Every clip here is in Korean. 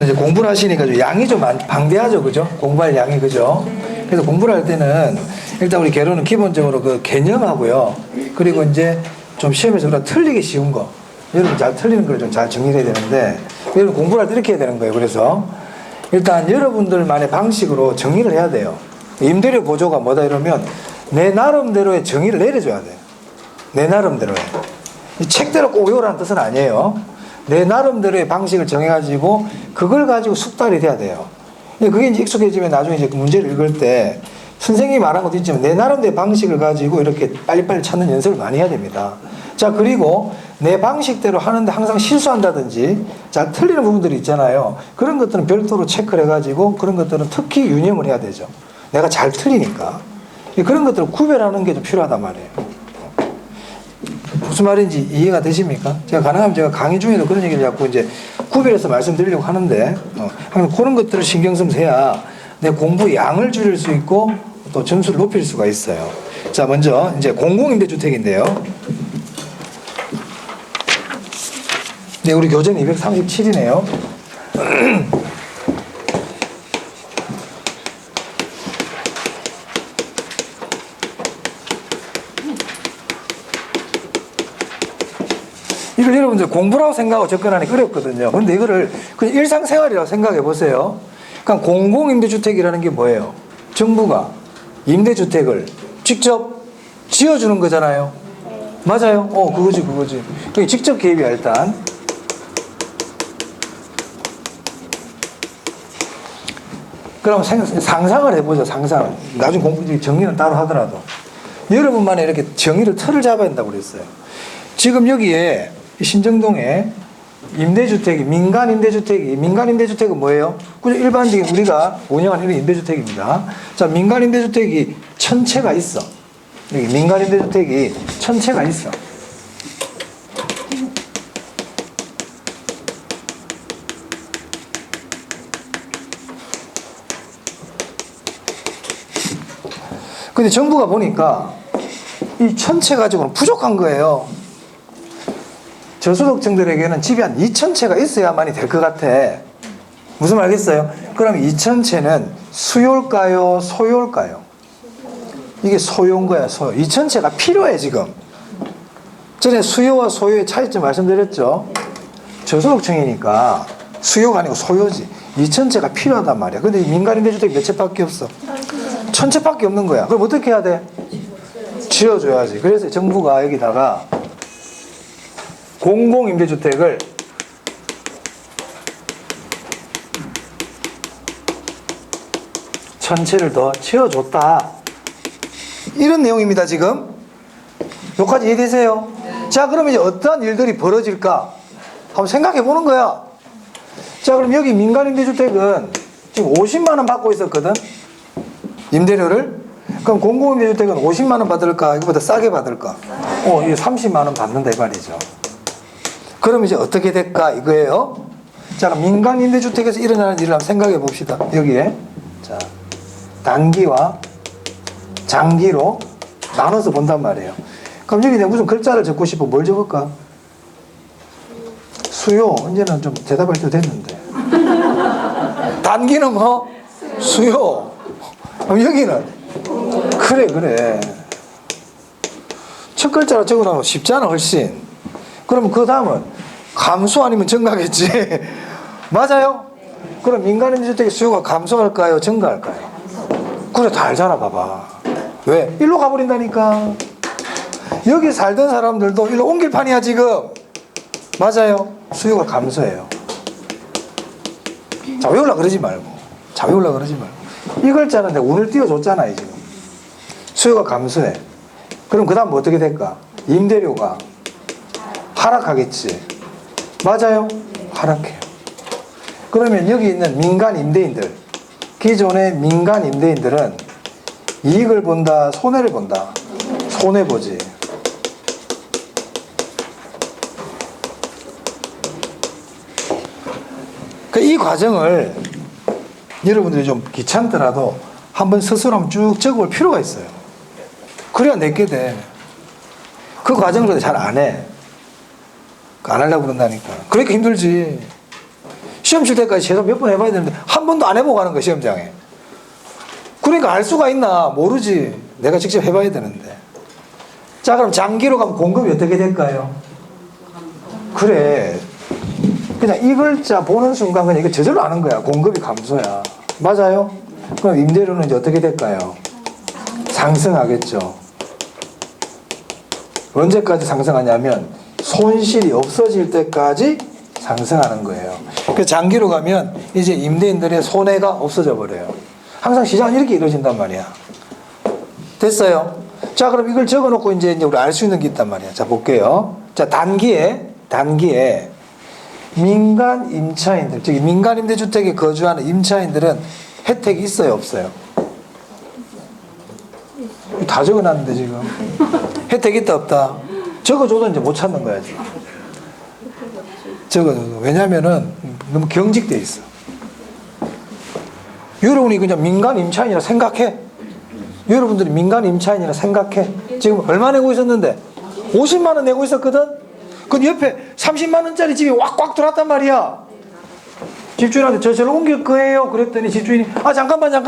이제 공부를 하시니까 좀 양이 좀 방대하죠, 그죠? 공부할 양이, 그죠? 그래서 공부를 할 때는 일단 우리 개론은 기본적으로 그 개념하고요. 그리고 이제 좀 시험에서 그런 틀리기 쉬운 거. 여러분 잘 틀리는 걸 좀 잘 정리해야 되는데, 여러분 공부를 할 때 이렇게 해야 되는 거예요. 그래서 일단 여러분들만의 방식으로 정리를 해야 돼요. 임대료 보조가 뭐다 이러면 내 나름대로의 정의를 내려줘야 돼요. 내 나름대로의. 이 책대로 꼭 외우라는 뜻은 아니에요. 내 나름대로의 방식을 정해가지고 그걸 가지고 숙달이 돼야 돼요. 그게 이제 익숙해지면 나중에 이제 그 문제를 읽을 때 선생님이 말한 것도 있지만 내 나름대로의 방식을 가지고 이렇게 빨리빨리 찾는 연습을 많이 해야 됩니다. 자, 그리고 내 방식대로 하는데 항상 실수한다든지 잘 틀리는 부분들이 있잖아요. 그런 것들은 별도로 체크를 해가지고 그런 것들은 특히 유념을 해야 되죠. 내가 잘 틀리니까. 그런 것들을 구별하는 게 좀 필요하단 말이에요. 무슨 말인지 이해가 되십니까? 제가 가능하면 제가 강의 중에도 그런 얘기를 자꾸 이제 구별해서 말씀드리려고 하는데, 항상 그런 것들을 신경 쓰면서 해야 내 공부 양을 줄일 수 있고 또 점수를 높일 수가 있어요. 자, 먼저 이제 공공임대주택인데요. 네, 우리 교재는 237이네요. 이걸 여러분들 공부라고 생각하고 접근하기 어렵거든요. 근데 이거를 그냥 일상생활이라고 생각해 보세요. 그러니까 공공임대주택이라는 게 뭐예요? 정부가 임대주택을 직접 지어주는 거잖아요. 맞아요. 그거지. 그게 직접 개입이야, 일단. 그럼 상상을 해보죠, 상상. 나중에 공부, 정리는 따로 하더라도. 여러분만의 이렇게 정의를 틀을 잡아야 된다고 그랬어요. 지금 여기에 신정동에 임대주택이, 민간임대주택은 뭐예요? 그죠? 일반적인 우리가 운영하는 이런 임대주택입니다. 자, 민간임대주택이 1000채가 있어. 여기 민간임대주택이 1000채가 있어. 근데 정부가 보니까 이 1000채 가지고는 부족한 거예요. 저소득층들에게는 집이 한 2000채가 있어야만이 될 것 같아. 무슨 말 알겠어요? 그럼 2000채는 수요일까요? 소요일까요? 이게 소요인 거야, 소요. 2000채가 필요해, 지금. 전에 수요와 소요의 차이점 말씀드렸죠? 저소득층이니까 수요가 아니고 소요지. 2000채가 필요하단 말이야. 근데 민간임대주택이 몇 채밖에 없어? 1000채밖에 없는 거야. 그럼 어떻게 해야 돼? 지어줘야지. 그래서 정부가 여기다가 공공임대주택을 천채를 더 지어줬다. 이런 내용입니다, 지금. 여기까지 이해되세요? 자, 그러면 이제 어떠한 일들이 벌어질까? 한번 생각해 보는 거야. 자, 그럼 여기 민간임대주택은 지금 50만원 받고 있었거든? 임대료를? 그럼 공공임대주택은 50만원 받을까? 이거보다 싸게 받을까? 이게 30만원 받는다, 이 말이죠. 그럼 이제 어떻게 될까? 이거예요. 자, 그럼 민간임대주택에서 일어나는 일을 한번 생각해 봅시다. 여기에. 자, 단기와 장기로 나눠서 본단 말이에요. 그럼 여기 내가 무슨 글자를 적고 싶어? 뭘 적을까? 수요. 이제는 좀 대답할 때 됐는데. 단기는 뭐? 수요. 그럼 여기는? 그래. 첫 글자로 적어놓으면 쉽잖아, 훨씬. 그럼 그 다음은 감소 아니면 증가겠지. 맞아요? 그럼 민간임대주택의 수요가 감소할까요? 증가할까요? 그래, 다 알잖아, 봐봐. 왜? 일로 가버린다니까. 여기 살던 사람들도 일로 옮길 판이야, 지금. 맞아요? 수요가 감소해요. 자, 외우려고 그러지 말고. 이 글자는 내가 운을 띄워줬잖아, 지금. 수요가 감소해. 그럼 그 다음 뭐 어떻게 될까? 임대료가 하락하겠지. 맞아요? 하락해요. 그러면 여기 있는 민간 임대인들, 기존의 민간 임대인들은 이익을 본다, 손해를 본다? 손해보지. 이 과정을 여러분들이 좀 귀찮더라도 한번 스스로 한번 쭉 적어볼 필요가 있어요. 그래야 내게 돼. 그 과정을 잘 안 해. 안 하려고 그런다니까. 그러니까 힘들지. 시험 칠 때까지 최소 몇 번 해봐야 되는데 한 번도 안 해보고 가는 거야 시험장에. 그러니까 알 수가 있나? 모르지. 내가 직접 해봐야 되는데. 자, 그럼 장기로 가면 공급이 어떻게 될까요? 그래. 그냥 이 글자 보는 순간 그냥 이거 저절로 아는 거야. 공급이 감소야. 맞아요? 그럼 임대료는 이제 어떻게 될까요? 상승하겠죠. 언제까지 상승하냐면 손실이 없어질 때까지 상승하는 거예요. 그 장기로 가면 이제 임대인들의 손해가 없어져 버려요. 항상 시장은 이렇게 이루어진단 말이야. 됐어요? 자, 그럼 이걸 적어 놓고 이제 우리 알 수 있는 게 있단 말이야. 자, 볼게요. 자, 단기에 민간 임차인들, 즉 민간 임대주택에 거주하는 임차인들은 혜택이 있어요, 없어요? 다 적어놨는데 지금 혜택이 있다 없다? 적어줘도 이제 못 찾는 거야 지금. 적어줘도. 왜냐면은 너무 경직돼 있어. 여러분이 그냥 민간 임차인이라 생각해. 여러분들이 민간 임차인이라 생각해. 지금 얼마 내고 있었는데 50만 원 내고 있었거든. 근데 옆에 30만 원짜리 집이 왁꽉 들어왔단 말이야. 집주인한테 저절로 옮길 거예요. 그랬더니 집주인이 잠깐만 내가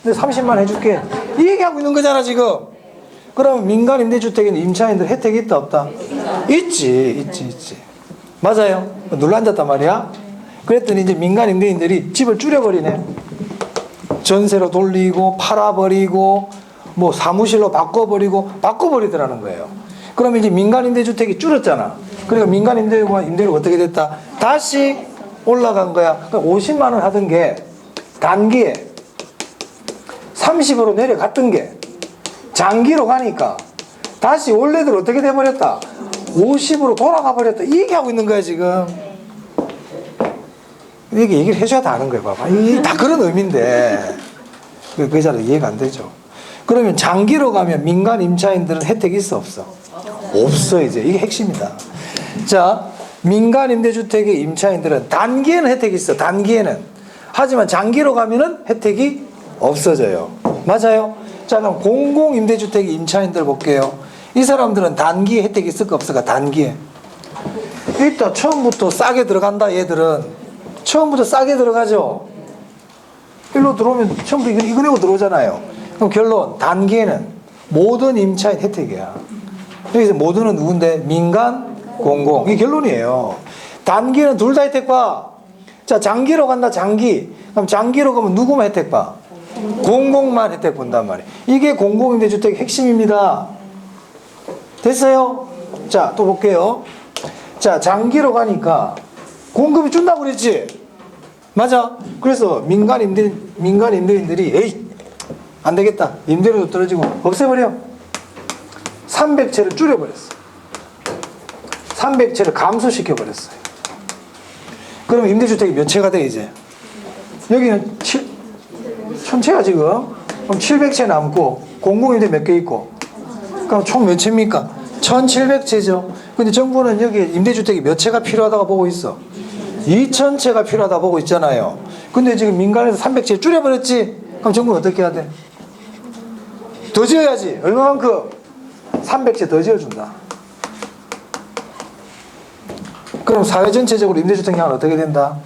30만 원 해줄게. 이 얘기하고 있는 거잖아 지금. 그럼 민간 임대주택에는 임차인들 혜택이 있다 없다? 있지. 맞아요. 눌러앉았단 말이야. 그랬더니 이제 민간 임대인들이 집을 줄여버리네. 전세로 돌리고 팔아버리고 뭐 사무실로 바꿔버리더라는 거예요. 그러면 이제 민간 임대주택이 줄었잖아. 그러니까 민간 임대료가 어떻게 됐다? 다시 올라간 거야. 그러니까 50만 원 하던 게 단기에 30으로 내려갔던 게 장기로 가니까 다시 원래대로 어떻게 돼버렸다? 50으로 돌아가 버렸다. 이 얘기하고 있는 거야 지금. 이게 얘기를 해줘야 다 아는 거야. 봐봐. 이게 다 그런 의미인데 그게 잘 이해가 안 되죠. 그러면 장기로 가면 민간 임차인들은 혜택이 있어 없어? 없어. 이제 이게 핵심이다. 자, 민간 임대주택의 임차인들은 단기에는 혜택이 있어. 단기에는. 하지만 장기로 가면은 혜택이 없어져요. 맞아요? 자, 그럼 공공임대주택의 임차인들 볼게요. 이 사람들은 단기에 혜택이 있을까 없을까? 단기에. 일단 처음부터 싸게 들어간다. 얘들은 처음부터 싸게 들어가죠. 일로 들어오면 처음부터 이거 내고 들어오잖아요. 그럼 결론 단기에는 모든 임차인 혜택이야. 여기서 모두는 누군데? 민간, 공공. 이게 결론이에요. 단기는 둘 다 혜택 봐. 자, 장기로 간다. 장기. 그럼 장기로 가면 누구만 혜택 봐? 공공만 혜택 본단 말이에요. 이게 공공임대주택의 핵심입니다. 됐어요? 자, 또 볼게요. 자, 장기로 가니까 공급이 준다고 그랬지? 맞아. 그래서 민간 임대인들이 에이 안 되겠다. 임대료도 떨어지고 없애버려. 300채를 줄여버렸어. 300채를 감소시켜버렸어요. 그러면 임대주택이 몇 채가 돼 이제? 여기는 1000채가 지금. 그럼 700채 남고 공공임대 몇 개 있고? 그럼 총 몇 채입니까? 1700채죠. 근데 정부는 여기 임대주택이 몇 채가 필요하다고 보고 있어? 2000채가 필요하다고 보고 있잖아요. 근데 지금 민간에서 300채 줄여버렸지? 그럼 정부는 어떻게 해야 돼? 더 지어야지. 얼마만큼? 300채 더 지어준다. 그럼 사회 전체적으로 임대주택 양은 어떻게 된다?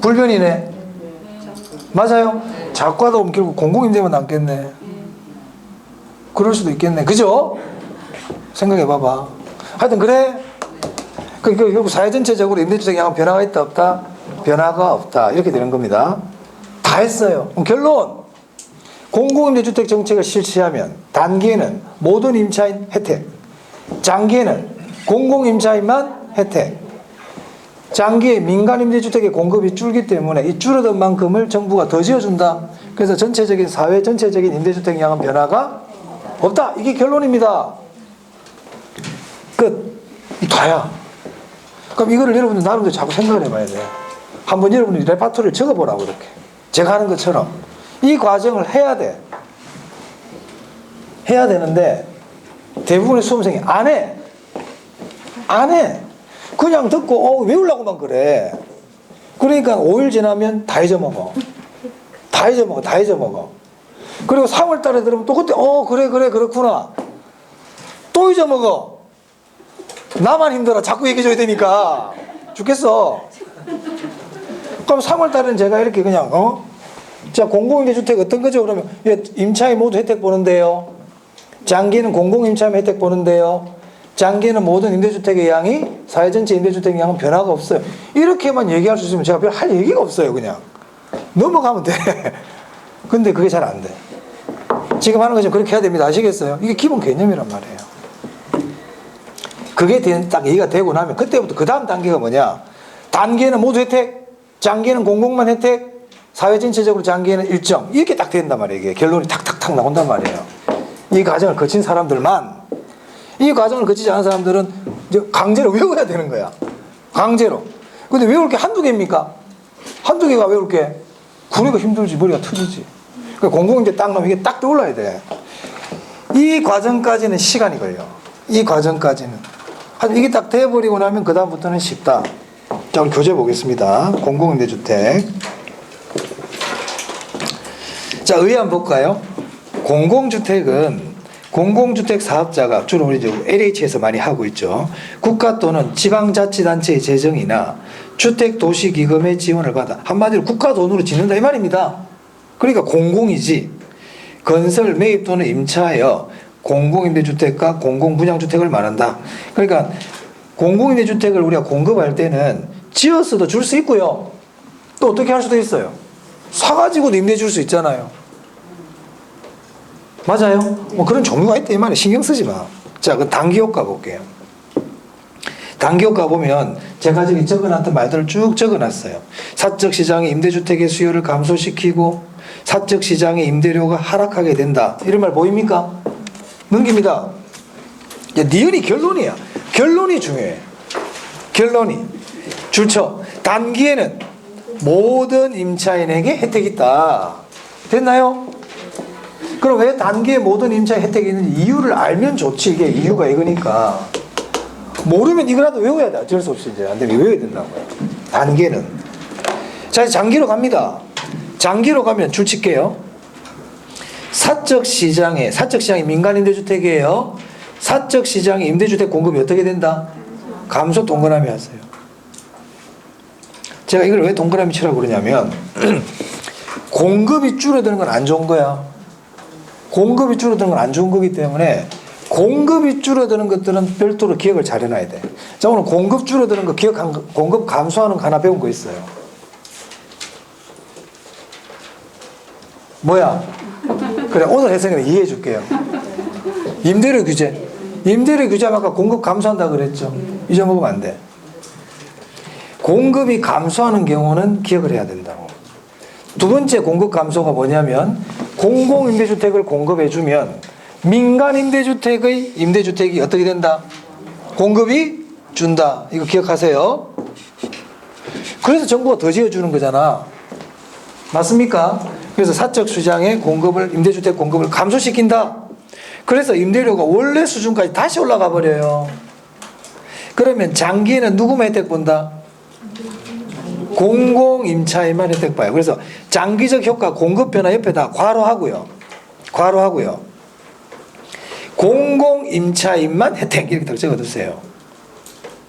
불변이네. 맞아요? 작가도 없으면 결국 공공임대만 남겠네. 그럴 수도 있겠네. 그죠? 생각해 봐봐. 하여튼 그래. 결국 사회 전체적으로 임대주택 양은 변화가 있다 없다? 변화가 없다. 이렇게 되는 겁니다. 다 했어요. 그럼 결론. 공공임대주택 정책을 실시하면 단기에는 모든 임차인 혜택, 장기에는 공공임차인만 혜택. 장기에 민간임대주택의 공급이 줄기 때문에 이 줄어든 만큼을 정부가 더 지어준다. 그래서 전체적인 사회 전체적인 임대주택 양은 변화가 없다. 이게 결론입니다. 끝. 이 다야. 그럼 이거를 여러분들 나름대로 자꾸 생각을 해봐야 돼. 한번 여러분이 레파토리를 적어보라고 이렇게. 제가 하는 것처럼. 이 과정을 해야 돼. 해야 되는데 대부분의 수험생이 안 해. 안 해. 그냥 듣고 외우려고만 그래. 그러니까 5일 지나면 다 잊어먹어. 다 잊어먹어. 그리고 3월 달에 들으면 또 그때 그래 그렇구나. 또 잊어먹어. 나만 힘들어. 자꾸 얘기해줘야 되니까. 죽겠어. 그럼 3월 달에는 제가 이렇게 그냥 자, 공공임대주택 어떤 거죠? 그러면 임차인 모두 혜택 보는데요. 장기는 공공임차인 혜택 보는데요. 장기는 모든 임대주택의 양이 사회 전체 임대주택의 양은 변화가 없어요. 이렇게만 얘기할 수 있으면 제가 별 할 얘기가 없어요. 그냥 넘어가면 돼. 근데 그게 잘 안 돼. 지금 하는 것처럼 그렇게 해야 됩니다. 아시겠어요? 이게 기본 개념이란 말이에요. 그게 딱 이해가 되고 나면 그때부터 그 다음 단계가 뭐냐? 단계는 모두 혜택, 장기는 공공만 혜택, 사회 전체적으로 장기는 일정. 이렇게 딱 된단 말이에요. 이게 결론이 탁탁탁 나온단 말이에요. 이 과정을 거친 사람들만, 이 과정을 거치지 않은 사람들은 이제 강제로 외워야 되는 거야. 강제로. 근데 외울 게 한두 개입니까? 한두 개가 외울 게 구리가 힘들지, 머리가 터지지. 그러니까 공공임대 딱 나오면 이게 딱 떠올라야 돼. 이 과정까지는 시간이 걸려. 이 과정까지는. 이게 딱 돼버리고 나면 그다음부터는 쉽다. 자, 우리 교재 보겠습니다. 공공임대주택. 자, 의의 한번 볼까요? 공공주택은 공공주택 사업자가 주로 우리 LH에서 많이 하고 있죠. 국가 또는 지방자치단체의 재정이나 주택도시기금의 지원을 받아 한마디로 국가 돈으로 짓는다 이 말입니다. 그러니까 공공이지. 건설, 매입 또는 임차하여 공공임대주택과 공공분양주택을 말한다. 그러니까 공공임대주택을 우리가 공급할 때는 지어서도 줄 수 있고요. 또 어떻게 할 수도 있어요. 사가지고도 임대 줄 수 있잖아요. 맞아요? 뭐 그런 종류가 있다 이 말이에요. 신경 쓰지 마. 자, 그 단기효과 볼게요. 단기효과 보면 제가 저기 적어놨던 말들을 쭉 적어놨어요. 사적 시장의 임대주택의 수요를 감소시키고 사적 시장의 임대료가 하락하게 된다. 이런 말 보입니까? 넘깁니다. 니은이 결론이야. 결론이 중요해. 결론이. 줄쳐. 단기에는 모든 임차인에게 혜택이 있다. 됐나요? 그럼 왜 단기에 모든 임차인 혜택이 있는지 이유를 알면 좋지. 이게 이유가 이거니까. 모르면 이거라도 외워야 돼. 어쩔 수 없이 이제 안 되면 외워야 된다고요. 단계는. 자, 장기로 갑니다. 장기로 가면 줄 칠게요. 사적 시장이 민간 임대주택이에요. 사적 시장의 임대주택 공급이 어떻게 된다? 감소. 동그라미 하세요. 제가 이걸 왜 동그라미 치라고 그러냐면 공급이 줄어드는 건 안 좋은 거야. 공급이 줄어드는 건 안 좋은 거기 때문에 공급이 줄어드는 것들은 별도로 기억을 잘 해놔야 돼. 자, 오늘 공급 줄어드는 거 공급 감소하는 거 하나 배운 거 있어요. 뭐야? 그래, 오늘 해석은 이해해 줄게요. 임대료 규제. 임대료 규제하면 아까 공급 감소한다 그랬죠. 잊어먹으면 안 돼. 공급이 감소하는 경우는 기억을 해야 된다고. 두 번째 공급 감소가 뭐냐면 공공임대주택을 공급해주면 민간임대주택의 임대주택이 어떻게 된다? 공급이 준다. 이거 기억하세요. 그래서 정부가 더 지어주는 거잖아. 맞습니까? 그래서 사적 시장의 공급을, 임대주택 공급을 감소시킨다. 그래서 임대료가 원래 수준까지 다시 올라가 버려요. 그러면 장기에는 누구만 혜택 본다? 공공임차인만 혜택 봐요. 그래서 장기적 효과 공급 변화 옆에다 괄호하고요. 괄호하고요. 공공임차인만 혜택 이렇게 딱 적어두세요.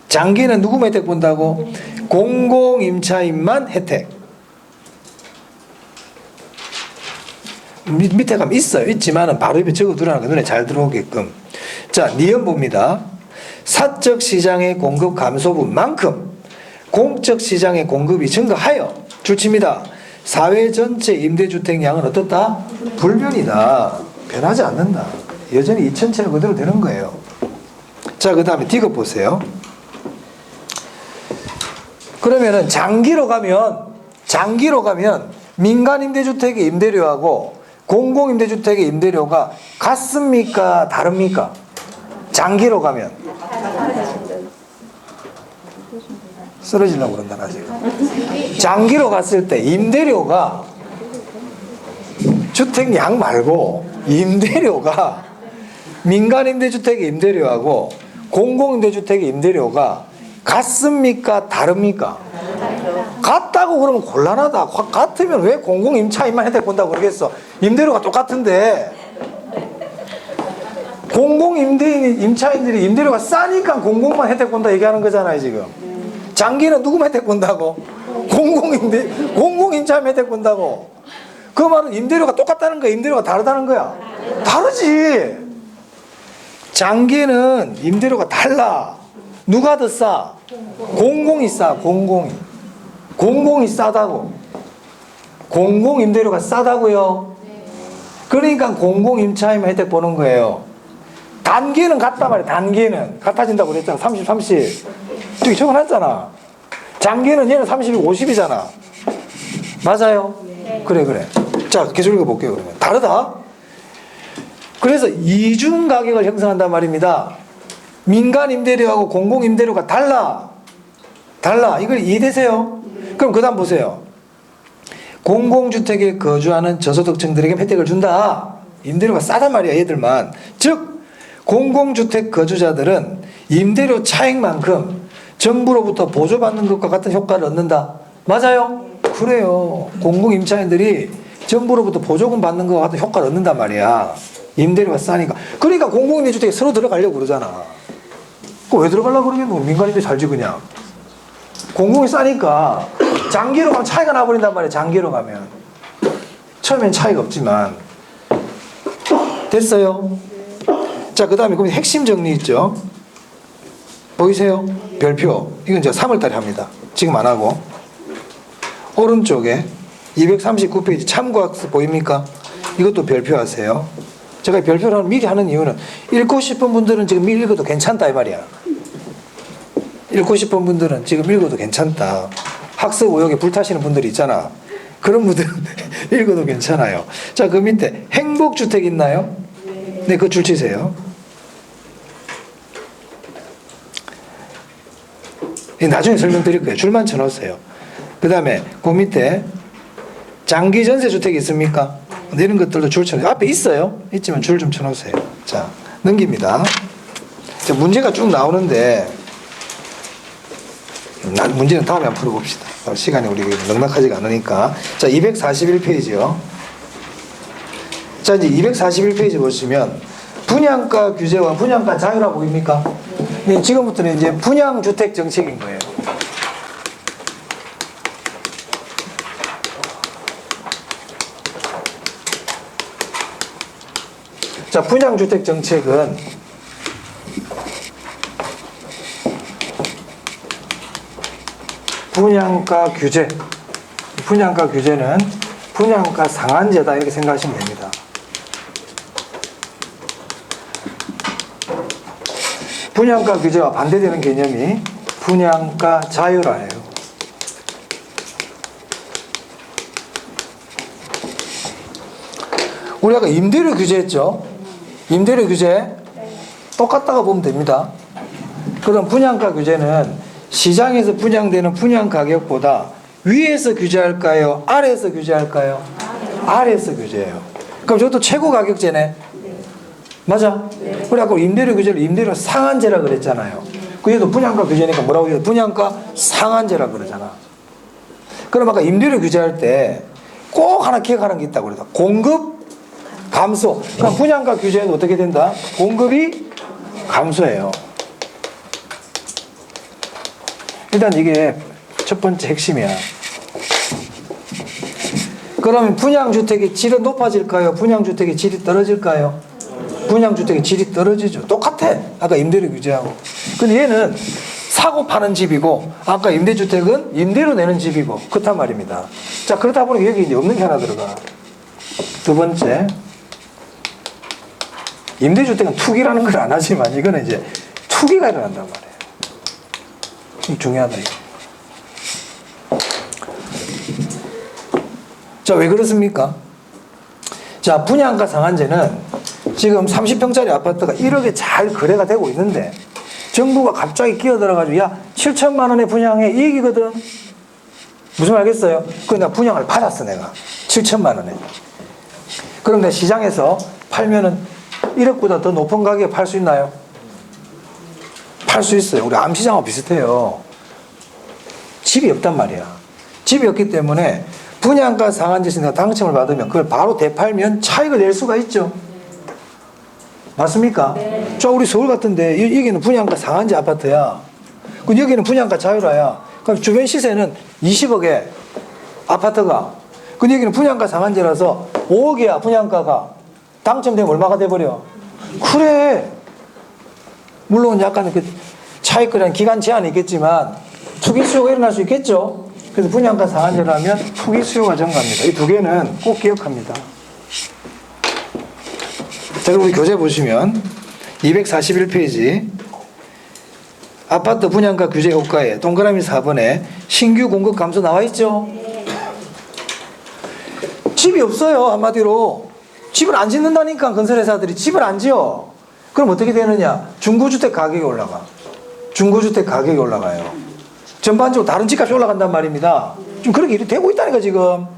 장기는 누구만 혜택 본다고? 공공임차인만 혜택. 밑에 가면 있어요. 있지만은 바로 옆에 적어두라는 거 눈에 잘 들어오게끔. 자, 니은 봅니다. 사적 시장의 공급 감소분만큼 공적 시장의 공급이 증가하여 줄칩니다. 사회 전체 임대주택 양은 어떻다? 불변이다. 변하지 않는다. 여전히 2007년 그대로 되는 거예요. 자, 그 다음에 디귿 보세요. 그러면은 장기로 가면 민간 임대주택의 임대료하고 공공 임대주택의 임대료가 같습니까? 다릅니까? 장기로 가면 쓰러지려고 그런다 나 지금. 장기로 갔을 때 임대료가 주택량 말고 임대료가 민간 임대주택의 임대료하고 공공 임대주택의 임대료가 같습니까? 다릅니까? 같다고 그러면 곤란하다. 같으면 왜 공공 임차인만 혜택 본다고 그러겠어? 임대료가 똑같은데. 공공 임차인들이 임대료가 싸니까 공공만 혜택 본다 얘기하는 거잖아요 지금. 장기는 누구만 혜택 본다고? 공공임차임 혜택 본다고. 그 말은 임대료가 똑같다는 거야? 임대료가 다르다는 거야? 다르지. 장기는 임대료가 달라. 누가 더 싸? 공공이 싸. 공공이 싸다고. 공공 임대료가 싸다고요. 그러니까 공공 임차임 혜택 보는 거예요. 단기는 같단 말이야. 단기는 같아진다고 그랬잖아. 30, 30. 저기 적어놨잖아. 장기는 얘는 30이고 50이잖아. 맞아요? 그래. 자, 계속 읽어볼게요. 그러면 다르다. 그래서 이중 가격을 형성한단 말입니다. 민간 임대료하고 공공 임대료가 달라. 이걸 이해되세요? 그럼 그 다음 보세요. 공공주택에 거주하는 저소득층들에게 혜택을 준다. 임대료가 싸단 말이야, 얘들만. 즉 공공주택 거주자들은 임대료 차익만큼 정부로부터 보조받는 것과 같은 효과를 얻는다. 맞아요? 그래요. 공공임차인들이 정부로부터 보조금 받는 것과 같은 효과를 얻는단 말이야. 임대료가 싸니까. 그러니까 공공임대주택에 서로 들어가려고 그러잖아. 왜 들어가려고 그러겠노? 민간임대 살지 그냥. 공공이 싸니까 장기로 가면 차이가 나버린단 말이야. 장기로 가면 처음엔 차이가 없지만. 됐어요? 자, 그 다음에 핵심 정리 있죠. 보이세요? 별표. 이건 이제 3월달에 합니다. 지금 안 하고. 오른쪽에 239페이지 참고학습 보입니까? 이것도 별표하세요. 제가 별표를 미리 하는 이유는 읽고 싶은 분들은 지금 미리 읽어도 괜찮다 이 말이야. 읽고 싶은 분들은 지금 읽어도 괜찮다. 학습 의욕에 불타시는 분들이 있잖아. 그런 분들은 읽어도 괜찮아요. 자, 그 밑에 행복주택 있나요? 네, 그 줄 치세요. 나중에 설명드릴 거예요. 줄만 쳐놓으세요. 그 다음에 그 밑에 장기전세주택이 있습니까? 이런 것들도 줄 쳐놓으세요. 앞에 있어요. 있지만 줄 좀 쳐놓으세요. 자, 넘깁니다. 자, 문제가 쭉 나오는데 문제는 다음에 한번 풀어봅시다. 시간이 우리 넉넉하지가 않으니까. 자, 241페이지요. 자, 이제 241페이지 보시면 분양가 규제와 분양가 자유라 보입니까? 네, 지금부터는 이제 분양주택 정책인 거예요. 자, 분양주택 정책은 분양가 규제. 분양가 규제는 분양가 상한제다 이렇게 생각하시면 됩니다. 분양가 규제와 반대되는 개념이 분양가 자유라예요. 우리 아까 임대료 규제했죠? 임대료 규제 똑같다고 보면 됩니다. 그럼 분양가 규제는 시장에서 분양되는 분양 가격보다 위에서 규제할까요? 아래에서 규제할까요? 아래에서 규제해요. 그럼 저것도 최고 가격제네. 맞아? 그래 아까 임대료 규제를 임대료 상한제라 그랬잖아요. 그래도 분양가 규제니까 뭐라고 해요? 분양가 상한제라 그러잖아. 그럼 아까 임대료 규제할 때 꼭 하나 기억하는 게 있다고 그랬다. 공급 감소. 그럼 분양가 규제는 어떻게 된다? 공급이 감소해요. 일단 이게 첫 번째 핵심이야. 그러면 분양주택의 질은 높아질까요? 분양주택의 질이 떨어질까요? 분양주택의 질이 떨어지죠. 똑같아. 아까 임대료 규제하고. 근데 얘는 사고 파는 집이고 아까 임대주택은 임대로 내는 집이고 그렇단 말입니다. 자, 그렇다 보니까 여기 이제 없는 게 하나 들어가. 두 번째, 임대주택은 투기라는 걸 안 하지만 이거는 이제 투기가 일어난단 말이에요. 이게 중요하다 이거. 자, 왜 그렇습니까? 자, 분양가 상한제는 지금 30평짜리 아파트가 1억에 잘 거래가 되고 있는데 정부가 갑자기 끼어들어가지고 야 7천만 원에 분양해 이 얘기거든. 무슨 말 알겠어요? 그 나 분양을 받았어 내가 7천만 원에. 그럼 내 시장에서 팔면은 1억보다 더 높은 가격에 팔 수 있나요? 팔 수 있어요. 우리 암시장하고 비슷해요. 집이 없단 말이야. 집이 없기 때문에 분양가 상한제에서 내가 당첨을 받으면 그걸 바로 되팔면 차익을 낼 수가 있죠. 맞습니까? 네. 저 우리 서울 같은데 여기는 분양가 상한제 아파트야. 여기는 분양가 자유라야. 그럼 주변 시세는 20억에 아파트가. 그 얘기는 분양가 상한제라서 5억이야, 분양가가. 당첨되면 얼마가 돼버려? 그래. 물론 약간 그 차익거래는 기간 제한이 있겠지만 투기 수요가 일어날 수 있겠죠. 그래서 분양가 상한제라면 투기 수요가 증가합니다. 이 두 개는 꼭 기억합니다. 자, 그럼 우리 교재 보시면 241페이지 아파트 분양가 규제 효과에 동그라미 4번에 신규 공급 감소 나와 있죠. 집이 없어요. 한마디로 집을 안 짓는다니까. 건설회사들이 집을 안 지어. 그럼 어떻게 되느냐? 중고주택 가격이 올라가. 중고주택 가격이 올라가요. 전반적으로 다른 집값이 올라간단 말입니다. 지금 그렇게 일이 되고 있다니까. 지금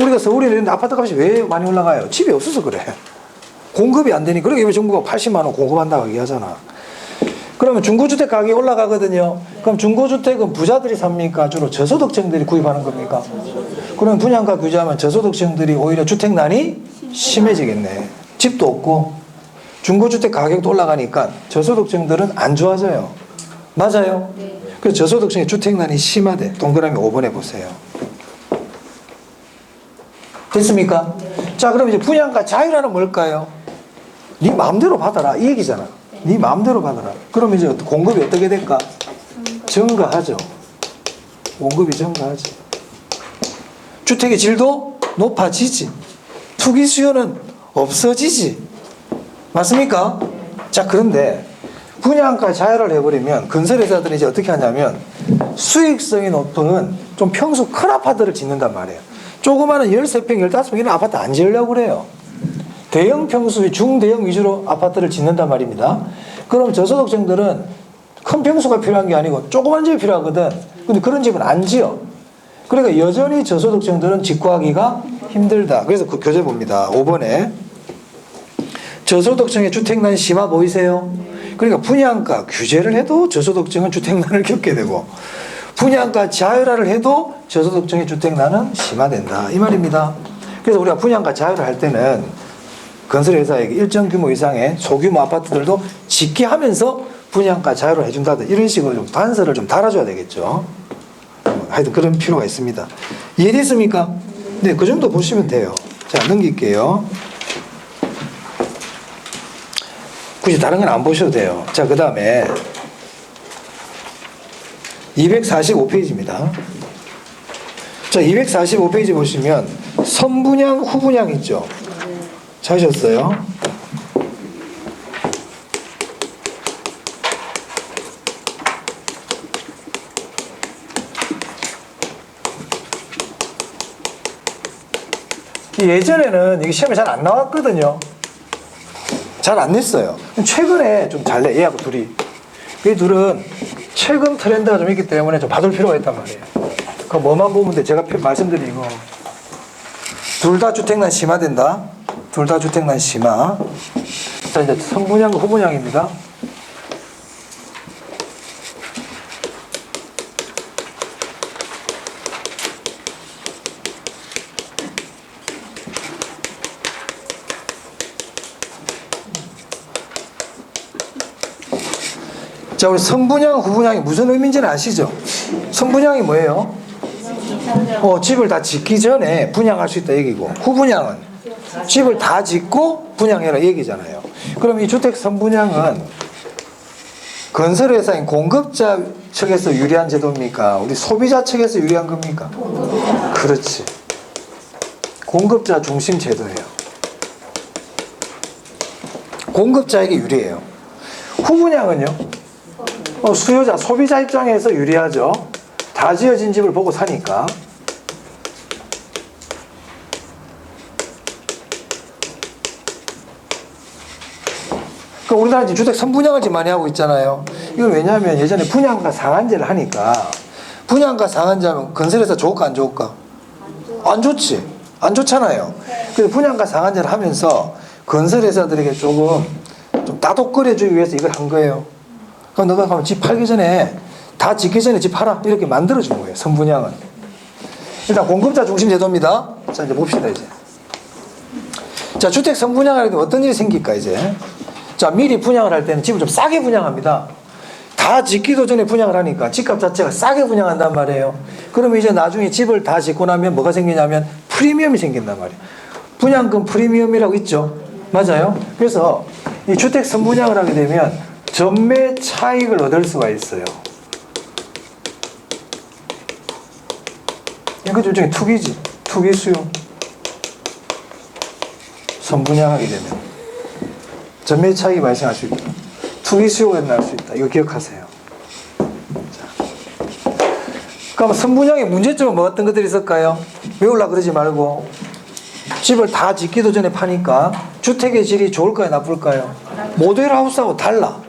우리가 서울에 있는 아파트 값이 왜 많이 올라가요? 집이 없어서 그래. 공급이 안 되니. 그러게 왜 정부가 80만 원 공급한다고 얘기하잖아. 그러면 중고주택 가격이 올라가거든요. 그럼 중고주택은 부자들이 삽니까? 주로 저소득층들이 구입하는 겁니까? 그러면 분양가 규제하면 저소득층들이 오히려 주택난이 심해지겠네. 집도 없고 중고주택 가격도 올라가니까 저소득층들은 안 좋아져요. 맞아요? 그래서 저소득층의 주택난이 심하대. 동그라미 5번에 보세요. 됐습니까? 자, 그럼 이제 분양가 자유라는 뭘까요? 네 마음대로 받아라 이 얘기잖아. 네 마음대로 받아라. 그럼 이제 공급이 어떻게 될까? 증가하죠. 공급이 증가하지. 주택의 질도 높아지지. 투기 수요는 없어지지. 맞습니까? 자, 그런데 분양가 자유를 해버리면 건설회사들이 이제 어떻게 하냐면 수익성이 높은 좀 평수 큰 아파트를 짓는단 말이에요. 조그마한 13평, 15평 이런 아파트 안 지으려고 그래요. 대형 평수의 중대형 위주로 아파트를 짓는단 말입니다. 그럼 저소득층들은 큰 평수가 필요한 게 아니고 조그만 집이 필요하거든. 근데 그런 집은 안 지어. 그러니까 여전히 저소득층들은 집구하기가 힘들다. 그래서 그 교재 봅니다. 5번에 저소득층의 주택난이 심하 보이세요? 그러니까 분양가 규제를 해도 저소득층은 주택난을 겪게 되고 분양가 자율화를 해도 저소득층의 주택난은 심화된다. 이 말입니다. 그래서 우리가 분양가 자율화 할 때는 건설회사에게 일정 규모 이상의 소규모 아파트들도 짓게 하면서 분양가 자율화 해준다든 이런 식으로 좀 단서를 좀 달아줘야 되겠죠. 하여튼 그런 필요가 있습니다. 이해됐습니까? 네, 그 정도 보시면 돼요. 자, 넘길게요. 굳이 다른 건 안 보셔도 돼요. 자, 그 다음에 245페이지입니다. 자, 245페이지 보시면 선분양, 후분양 있죠. 찾으셨어요? 예전에는 이게 시험에 잘 안 나왔거든요. 잘 안 냈어요. 최근에 좀 잘 내. 얘하고 둘이. 이 둘은 최근 트렌드가 좀 있기 때문에 좀 봐줄 필요가 있단 말이에요. 그 뭐만 보면 돼. 제가 말씀드린 이거. 둘 다 주택난 심화된다. 둘 다 주택난 심화. 자, 이제 선분양과 후분양입니다. 자, 우리 선분양, 후분양이 무슨 의미인지는 아시죠? 선분양이 뭐예요? 집을 다 짓기 전에 분양할 수 있다 얘기고, 후분양은 집을 다 짓고 분양해라 얘기잖아요. 그럼 이 주택 선분양은 건설회사인 공급자 측에서 유리한 제도입니까? 우리 소비자 측에서 유리한 겁니까? 그렇지. 공급자 중심 제도예요. 공급자에게 유리해요. 후분양은요? 수요자, 소비자 입장에서 유리하죠. 다 지어진 집을 보고 사니까. 그러니까 우리나라 이제 주택 선분양을 지금 많이 하고 있잖아요. 이건 왜냐하면 예전에 분양가 상한제를 하니까 분양가 상한제하면 건설회사 좋을까 안 좋을까? 안 좋지. 안 좋잖아요. 그래서 분양가 상한제를 하면서 건설회사들에게 조금 좀 따독거려주기 위해서 이걸 한 거예요. 그럼 너가 가면 집 팔기 전에 다 짓기 전에 집 팔아 이렇게 만들어주는 거예요. 선분양은. 일단 공급자 중심 제도입니다. 자, 이제 봅시다 이제. 자, 주택 선분양을 할 때 어떤 일이 생길까 이제. 자, 미리 분양을 할 때는 집을 좀 싸게 분양합니다. 다 짓기도 전에 분양을 하니까 집값 자체가 싸게 분양한단 말이에요. 그러면 이제 나중에 집을 다 짓고 나면 뭐가 생기냐면 프리미엄이 생긴단 말이에요. 분양금 프리미엄이라고 있죠. 맞아요. 그래서 이 주택 선분양을 하게 되면 전매 차익을 얻을 수가 있어요. 이거 일종의 투기지. 투기 수요. 선분양하게 되면 전매 차익이 발생할 수 있다. 투기 수요가 일어날 수 있다. 이거 기억하세요. 자. 그럼 선분양의 문제점은 뭐 어떤 것들이 있을까요? 외우려고 그러지 말고 집을 다 짓기도 전에 파니까 주택의 질이 좋을까요? 나쁠까요? 모델하우스하고 달라.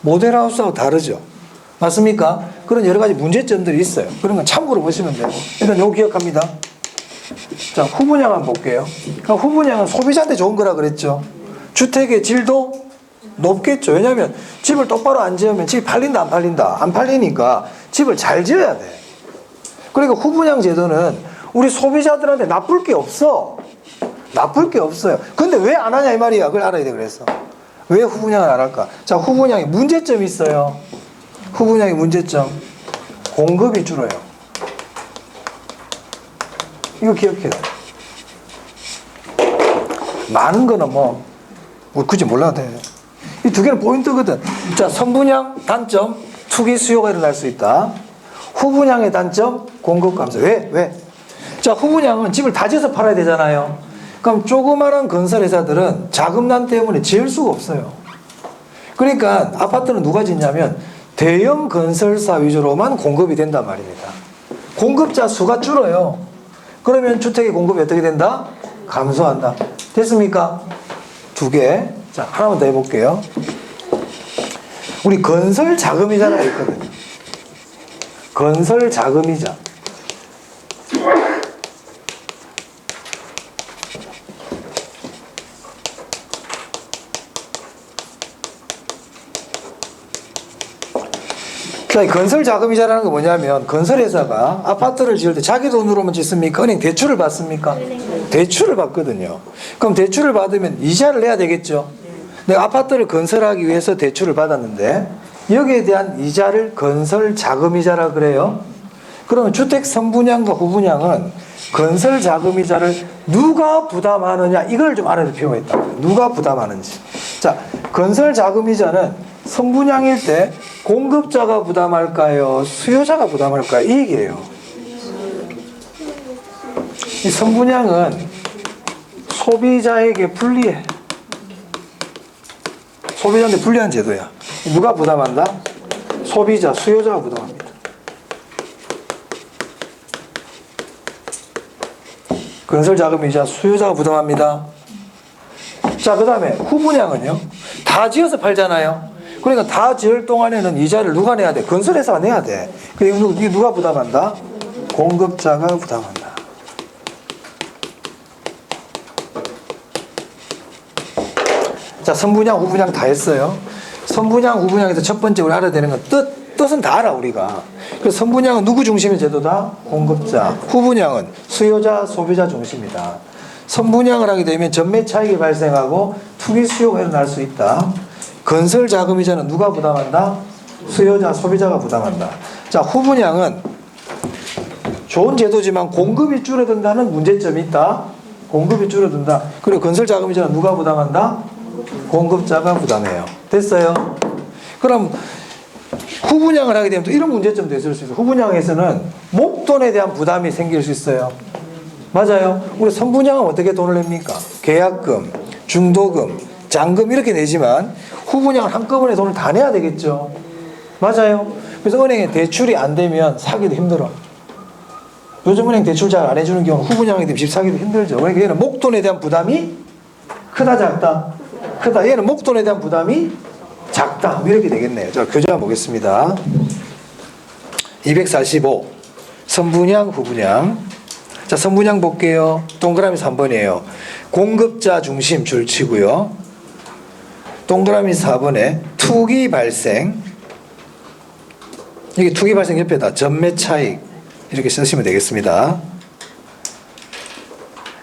모델하우스하고 다르죠. 맞습니까? 그런 여러 가지 문제점들이 있어요. 그런 건 참고로 보시면 되고. 일단 요거 기억합니다. 자, 후분양 한번 볼게요. 그러니까 후분양은 소비자한테 좋은 거라 그랬죠. 주택의 질도 높겠죠. 왜냐하면 집을 똑바로 안 지으면 집이 팔린다, 안 팔린다? 안 팔리니까 집을 잘 지어야 돼. 그러니까 후분양 제도는 우리 소비자들한테 나쁠 게 없어. 나쁠 게 없어요. 근데 왜 안 하냐 이 말이야. 그걸 알아야 돼. 그래서 왜 후분양을 안 할까? 자, 후분양에 문제점이 있어요. 후분양의 문제점. 공급이 줄어요. 이거 기억해요. 많은 거는 뭐 굳이 몰라도 돼요. 이 두 개는 포인트거든. 자, 선분양 단점, 투기 수요가 일어날 수 있다. 후분양의 단점, 공급 감소. 왜? 자, 후분양은 집을 다 지어서 팔아야 되잖아요. 그럼 조그마한 건설 회사들은 자금난 때문에 지을 수가 없어요. 그러니까 아파트는 누가 짓냐면 대형 건설사 위주로만 공급이 된단 말입니다. 공급자 수가 줄어요. 그러면 주택의 공급이 어떻게 된다? 감소한다. 됐습니까? 두 개. 자, 하나만 더 해볼게요. 우리 건설 자금이자가 있거든요. 건설 자금이자. 자, 건설 자금이자라는 게 뭐냐면 건설회사가 아파트를 지을 때 자기 돈으로만 짓습니까? 은행 대출을 받습니까? 대출을 받거든요. 그럼 대출을 받으면 이자를 내야 되겠죠. 내가 아파트를 건설하기 위해서 대출을 받았는데 여기에 대한 이자를 건설 자금이자라 그래요. 그러면 주택 선분양과 후분양은 건설 자금이자를 누가 부담하느냐 이걸 좀 알아야 될 필요가 있다. 누가 부담하는지. 자, 건설 자금이자는 선분양일 때 공급자가 부담할까요? 수요자가 부담할까요? 이 얘기예요. 이 선분양은 소비자에게 불리해. 소비자한테 불리한 제도야. 누가 부담한다? 소비자, 수요자가 부담합니다. 건설자금이자 수요자가 부담합니다. 자, 그 다음에 후분양은요. 다 지어서 팔잖아요. 그러니까 다 지을 동안에는 이자를 누가 내야 돼? 건설회사가 내야 돼. 그리고 이게 누가 부담한다? 공급자가 부담한다. 자, 선분양, 후분양 다 했어요. 선분양, 후분양에서 첫 번째 우리 알아야 되는 건 뜻은 다 알아, 우리가. 그래서 선분양은 누구 중심의 제도다? 공급자. 후분양은 수요자, 소비자 중심이다. 선분양을 하게 되면 전매 차익이 발생하고 투기 수요가 일어날 수 있다. 건설 자금이자는 누가 부담한다? 수요자, 소비자가 부담한다. 자, 후분양은 좋은 제도지만 공급이 줄어든다는 문제점이 있다. 공급이 줄어든다. 그리고 건설 자금이자는 누가 부담한다? 공급자가 부담해요. 됐어요? 그럼 후분양을 하게 되면 또 이런 문제점도 있을 수 있어요. 후분양에서는 목돈에 대한 부담이 생길 수 있어요. 맞아요. 우리 선분양은 어떻게 돈을 냅니까? 계약금, 중도금, 잔금 이렇게 내지만 후분양은 한꺼번에 돈을 다 내야 되겠죠. 맞아요. 그래서 은행에 대출이 안 되면 사기도 힘들어. 요즘 은행 대출 잘 안 해주는 경우는 후분양이 되면 집 사기도 힘들죠. 그러니까 얘는 목돈에 대한 부담이 크다 작다? 크다. 얘는 목돈에 대한 부담이 작다. 이렇게 되겠네요. 자, 교재 한번 보겠습니다. 245 선분양, 후분양. 자, 선분양 볼게요. 동그라미 3번이에요. 공급자 중심 줄 치고요. 동그라미 4번에 투기 발생. 여기 투기 발생 옆에다 전매 차익 이렇게 쓰시면 되겠습니다.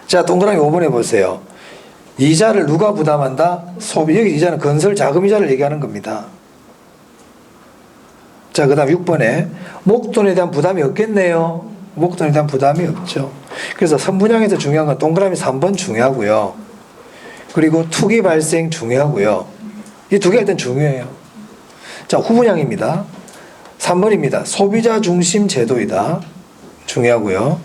자, 동그라미 5번에 보세요. 이자를 누가 부담한다? 소비. 여기 이자는 건설 자금 이자를 얘기하는 겁니다. 자, 그 다음 6번에 목돈에 대한 부담이 없겠네요. 목돈에 대한 부담이 없죠. 그래서 선분양에서 중요한 건 동그라미 3번 중요하고요. 그리고 투기 발생 중요하고요. 이 두 개가 일단 중요해요. 자, 후분양입니다. 3번입니다. 소비자 중심 제도이다. 중요하고요.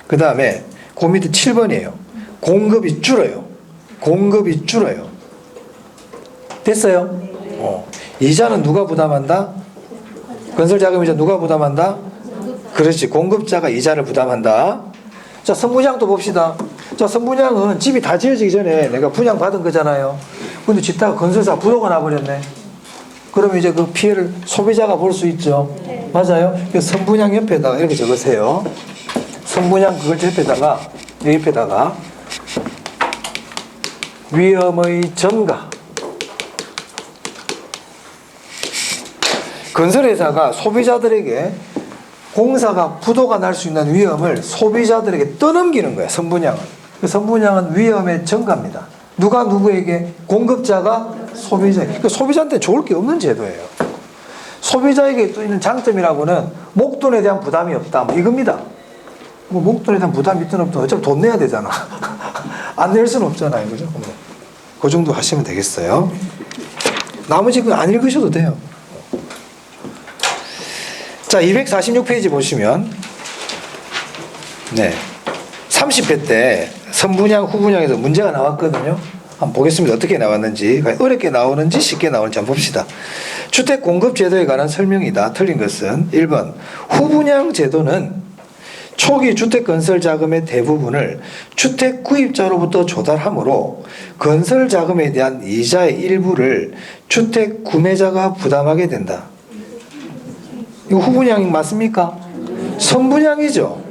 그 다음에 그 밑에 7번이에요. 공급이 줄어요. 공급이 줄어요. 됐어요? 이자는 누가 부담한다? 건설자금이자 누가 부담한다? 그렇지. 공급자가 이자를 부담한다. 자, 선분양도 봅시다. 자, 선분양은 집이 다 지어지기 전에 내가 분양받은 거잖아요. 근데 짓다가 건설사 부도가 나버렸네. 그러면 이제 그 피해를 소비자가 볼 수 있죠. 맞아요? 그래서 선분양 옆에다가 이렇게 적으세요. 선분양 그걸 옆에다가, 이 옆에다가 위험의 전가. 건설회사가 소비자들에게 공사가 부도가 날 수 있는 위험을 소비자들에게 떠넘기는 거야. 선분양은. 그 선분양은 위험의 전가입니다. 누가 누구에게? 공급자가 소비자에게. 그 소비자한테 좋을 게 없는 제도예요. 소비자에게 또 있는 장점이라고는 목돈에 대한 부담이 없다. 뭐 이겁니다. 뭐 목돈에 대한 부담이 있든 없든 어차피 돈 내야 되잖아. 안 낼 수는 없잖아요. 그죠? 그 정도 하시면 되겠어요. 나머지 그거 안 읽으셔도 돼요. 자, 246페이지 보시면, 네. 30회 때 선분양, 후분양에서 문제가 나왔거든요. 한번 보겠습니다. 어떻게 나왔는지. 어렵게 나오는지 쉽게 나오는지 한번 봅시다. 주택 공급 제도에 관한 설명이다. 틀린 것은 1번. 후분양 제도는 초기 주택 건설 자금의 대부분을 주택 구입자로부터 조달하므로 건설 자금에 대한 이자의 일부를 주택 구매자가 부담하게 된다. 이거 후분양 맞습니까? 선분양이죠.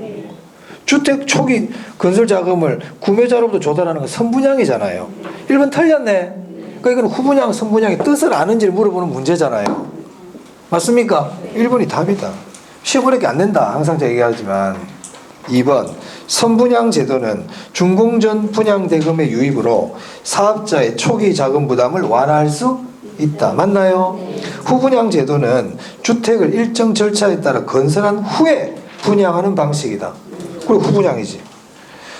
주택 초기 건설 자금을 구매자로부터 조달하는 건 선분양이잖아요. 1번 틀렸네. 그러니까 이건 후분양, 선분양의 뜻을 아는지를 물어보는 문제잖아요. 맞습니까? 1번이 답이다. 시험 어렵게 안 낸다. 항상 제가 얘기하지만. 2번. 선분양 제도는 준공전 분양 대금의 유입으로 사업자의 초기 자금 부담을 완화할 수 있다. 맞나요? 후분양 제도는 주택을 일정 절차에 따라 건설한 후에 분양하는 방식이다. 그리고 후분양이지.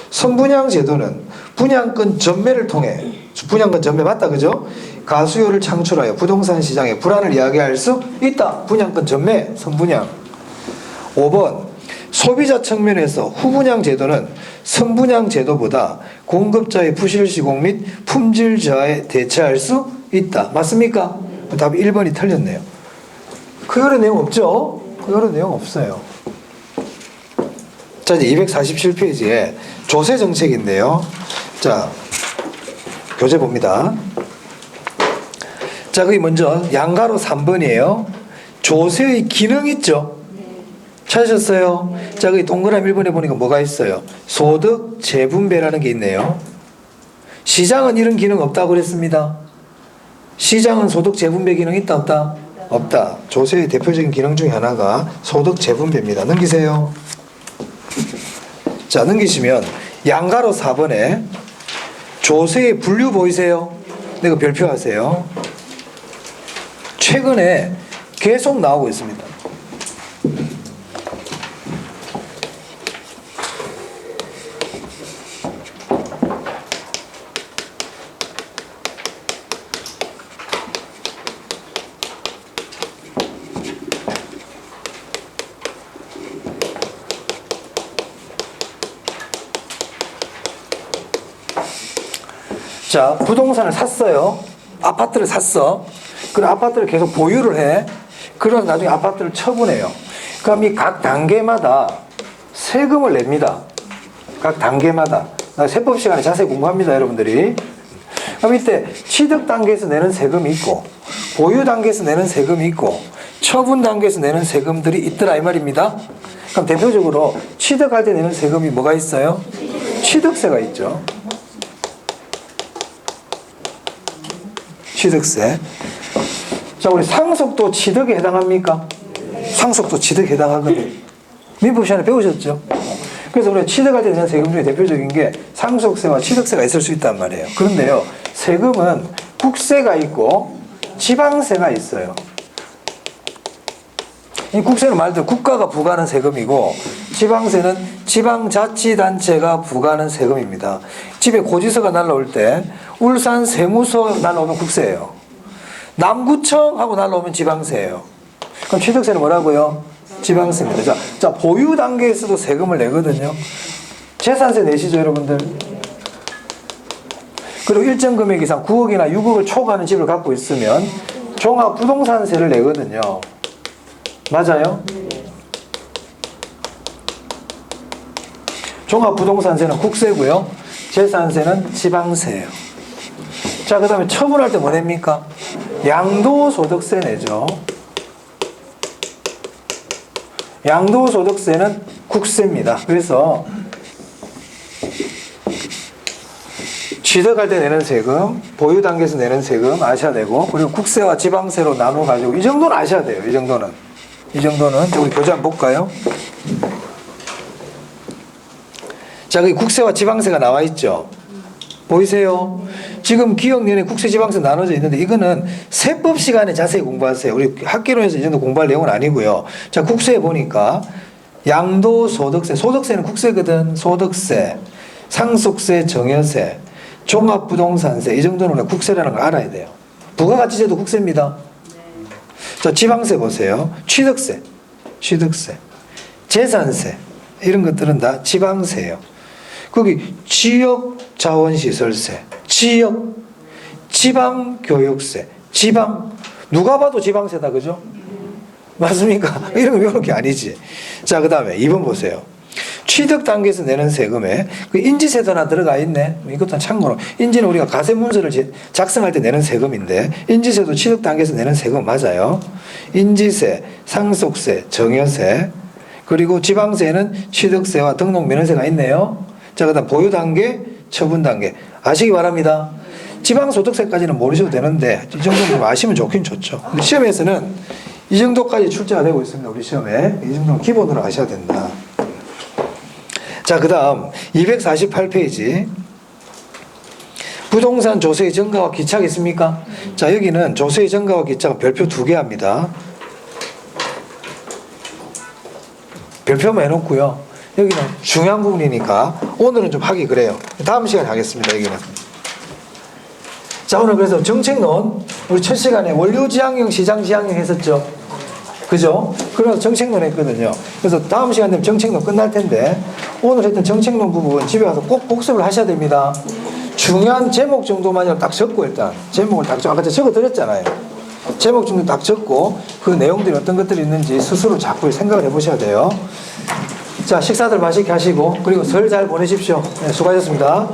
선분양 제도는 분양권 전매를 통해, 분양권 전매 맞다 그죠? 가수요를 창출하여 부동산 시장의 불안을 야기할 수 있다. 분양권 전매, 선분양. 5번. 소비자 측면에서 후분양 제도는 선분양 제도보다 공급자의 부실 시공 및 품질 저하에 대처할 수 있다. 맞습니까? 답이 1번이 틀렸네요. 그 여러 내용 없죠? 그 여러 내용 없어요. 자, 이제 247페이지에 조세 정책인데요. 자, 교재 봅니다. 자, 거기 먼저 양가로 3번이에요. 조세의 기능 있죠? 찾으셨어요? 자, 거기 동그라미 1번에 보니까 뭐가 있어요? 소득 재분배라는 게 있네요. 시장은 이런 기능 없다고 그랬습니다. 시장은 소득 재분배 기능 있다 없다? 없다. 조세의 대표적인 기능 중에 하나가 소득 재분배입니다. 넘기세요. 자, 넘기시면 양가로 4번에 조세의 분류 보이세요? 이거 별표하세요. 최근에 계속 나오고 있습니다. 자, 부동산을 샀어요. 아파트를 샀어. 그럼 아파트를 계속 보유를 해. 그러면 나중에 아파트를 처분해요. 그럼 이 각 단계마다 세금을 냅니다. 각 단계마다. 나 세법 시간에 자세히 공부합니다, 여러분들이. 그럼 이때 취득 단계에서 내는 세금이 있고, 보유 단계에서 내는 세금이 있고, 처분 단계에서 내는 세금들이 있더라 이 말입니다. 그럼 대표적으로 취득할 때 내는 세금이 뭐가 있어요? 취득세가 있죠. 취득세. 자, 우리 상속도 취득에 해당합니까? 상속도 취득에 해당하거든요. 민법 시간에 배우셨죠? 그래서 우리가 취득할 때 내는 세금 중에 대표적인 게 상속세와 취득세가 있을 수 있단 말이에요. 그런데요, 세금은 국세가 있고 지방세가 있어요. 이 국세는 말 그대로 국가가 부과하는 세금이고 지방세는 지방자치단체가 부과하는 세금입니다. 집에 고지서가 날라올 때 울산 세무서 날라오면 국세예요. 남구청하고 날라오면 지방세예요. 그럼 취득세는 뭐라고요? 지방세입니다. 자, 보유 단계에서도 세금을 내거든요. 재산세 내시죠, 여러분들? 그리고 일정 금액 이상 9억이나 6억을 초과하는 집을 갖고 있으면 종합부동산세를 내거든요. 맞아요? 종합부동산세는 국세고요. 재산세는 지방세예요. 자, 그 다음에 처분할 때 뭐 냅니까? 양도소득세 내죠. 양도소득세는 국세입니다. 그래서 취득할 때 내는 세금, 보유 단계에서 내는 세금 아셔야 되고, 그리고 국세와 지방세로 나눠 가지고 이 정도는 아셔야 돼요. 이 정도는 우리 교재 한번 볼까요? 자, 그 국세와 지방세가 나와 있죠. 보이세요? 지금 기억 내내 국세 지방세 나눠져 있는데 이거는 세법 시간에 자세히 공부하세요. 우리 학기론에서 이 정도 공부할 내용은 아니고요. 자, 국세에 보니까 양도소득세, 소득세는 국세거든. 소득세, 상속세, 증여세, 종합부동산세, 이 정도는 국세라는 걸 알아야 돼요. 부가가치세도 국세입니다. 자, 지방세 보세요. 취득세, 재산세, 이런 것들은 다 지방세예요. 거기 지역자원시설세, 지방교육세, 누가 봐도 지방세다, 그죠? 맞습니까? 이런 거 외우는 게 아니지. 자, 그 다음에 2번 보세요. 취득 단계에서 내는 세금에 그 인지세도 하나 들어가 있네. 이것도 참고로. 인지는 우리가 가세문서를 작성할 때 내는 세금인데, 인지세도 취득 단계에서 내는 세금 맞아요. 인지세, 상속세, 증여세, 그리고 지방세는 취득세와 등록면허세가 있네요. 자, 그 다음 보유 단계, 처분 단계. 아시기 바랍니다. 지방소득세까지는 모르셔도 되는데, 이 정도는 좀 아시면 좋긴 좋죠. 근데 시험에서는 이 정도까지 출제가 되고 있습니다. 우리 시험에. 이 정도는 기본으로 아셔야 된다. 자, 그 다음 248페이지. 부동산 조세의 증가와 기차가 있습니까? 자, 여기는 조세의 증가와 기차가 별표 2개 합니다. 별표만 해놓고요. 여기는 중요한 부분이니까 오늘은 좀 하기 그래요. 다음 시간에 하겠습니다. 여기는. 자, 오늘 그래서 정책론, 우리 첫 시간에 원료지향형, 시장지향형 했었죠. 그죠? 그래서 정책론 했거든요. 그래서 다음 시간 되면 정책론 끝날 텐데, 오늘 했던 정책론 부분 집에 가서 꼭 복습을 하셔야 됩니다. 중요한 제목 정도만 딱 적고, 일단 제목을 딱 아까 적어 드렸잖아요. 제목 정도 딱 적고 그 내용들이 어떤 것들이 있는지 스스로 자꾸 생각을 해보셔야 돼요. 자, 식사들 맛있게 하시고, 그리고 설 잘 보내십시오. 네, 수고하셨습니다.